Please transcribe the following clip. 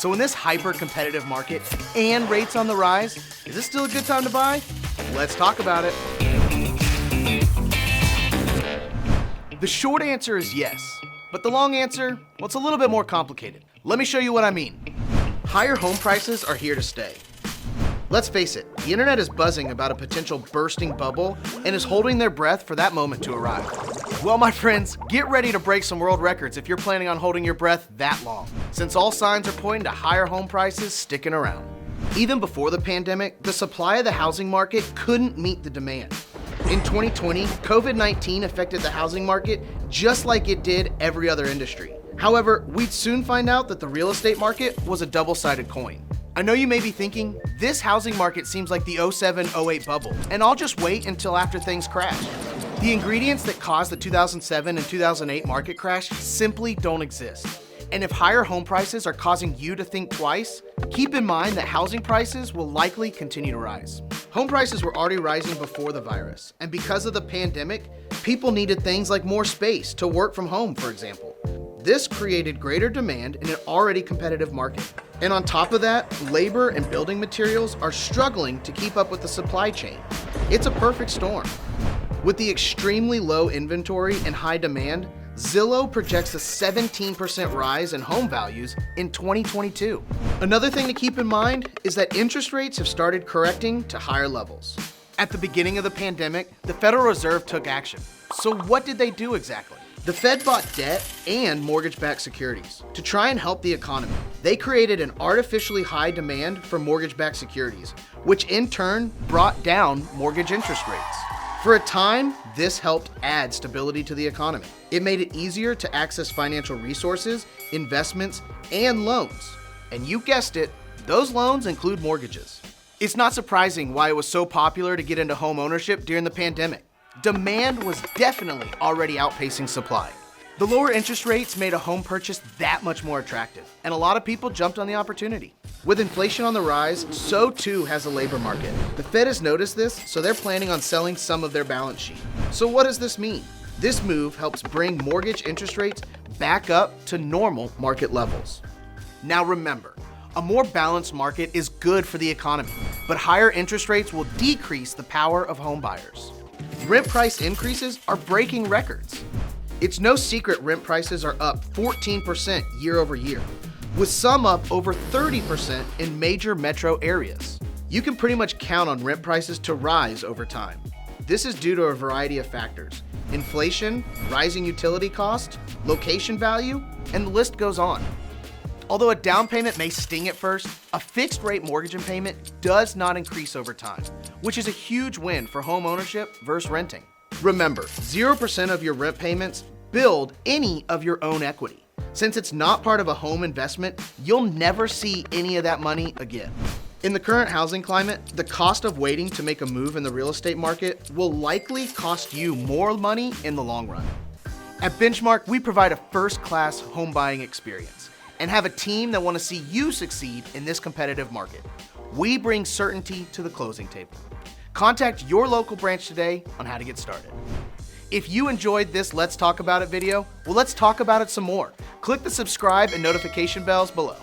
So in this hyper-competitive market and rates on the rise, is this still a good time to buy? Let's talk about it. The short answer is yes, but the long answer, well, it's a little bit more complicated. Let me show you what I mean. Higher home prices are here to stay. Let's face it, the internet is buzzing about a potential bursting bubble and is holding their breath for that moment to arrive. Well, my friends, get ready to break some world records if you're planning on holding your breath that long, since all signs are pointing to higher home prices sticking around. Even before the pandemic, the supply of the housing market couldn't meet the demand. In 2020, COVID-19 affected the housing market just like it did every other industry. However, we'd soon find out that the real estate market was a double-sided coin. I know you may be thinking, this housing market seems like the 07-08 bubble, and I'll just wait until after things crash. The ingredients that caused the 2007 and 2008 market crash simply don't exist. And if higher home prices are causing you to think twice, keep in mind that housing prices will likely continue to rise. Home prices were already rising before the virus, and because of the pandemic, people needed things like more space to work from home, for example. This created greater demand in an already competitive market. And on top of that, labor and building materials are struggling to keep up with the supply chain. It's a perfect storm. With the extremely low inventory and high demand, Zillow projects a 17% rise in home values in 2022. Another thing to keep in mind is that interest rates have started correcting to higher levels. At the beginning of the pandemic, the Federal Reserve took action. So what did they do exactly? The Fed bought debt and mortgage-backed securities to try and help the economy. They created an artificially high demand for mortgage-backed securities, which in turn brought down mortgage interest rates. For a time, this helped add stability to the economy. It made it easier to access financial resources, investments, and loans. And you guessed it, those loans include mortgages. It's not surprising why it was so popular to get into home ownership during the pandemic. Demand was definitely already outpacing supply. The lower interest rates made a home purchase that much more attractive, and a lot of people jumped on the opportunity. With inflation on the rise, so too has the labor market. The Fed has noticed this, so they're planning on selling some of their balance sheet. So what does this mean? This move helps bring mortgage interest rates back up to normal market levels. Now remember, a more balanced market is good for the economy, but higher interest rates will decrease the power of home buyers. Rent price increases are breaking records. It's no secret rent prices are up 14% year over year, with some up over 30% in major metro areas. You can pretty much count on rent prices to rise over time. This is due to a variety of factors: inflation, rising utility costs, location value, and the list goes on. Although a down payment may sting at first, a fixed rate mortgage payment does not increase over time, which is a huge win for home ownership versus renting. Remember, 0% of your rent payments build any of your own equity. Since it's not part of a home investment, you'll never see any of that money again. In the current housing climate, the cost of waiting to make a move in the real estate market will likely cost you more money in the long run. At Benchmark, we provide a first-class home buying experience and have a team that want to see you succeed in this competitive market. We bring certainty to the closing table. Contact your local branch today on how to get started. If you enjoyed this Let's Talk About It video, well, let's talk about it some more. Click the subscribe and notification bells below.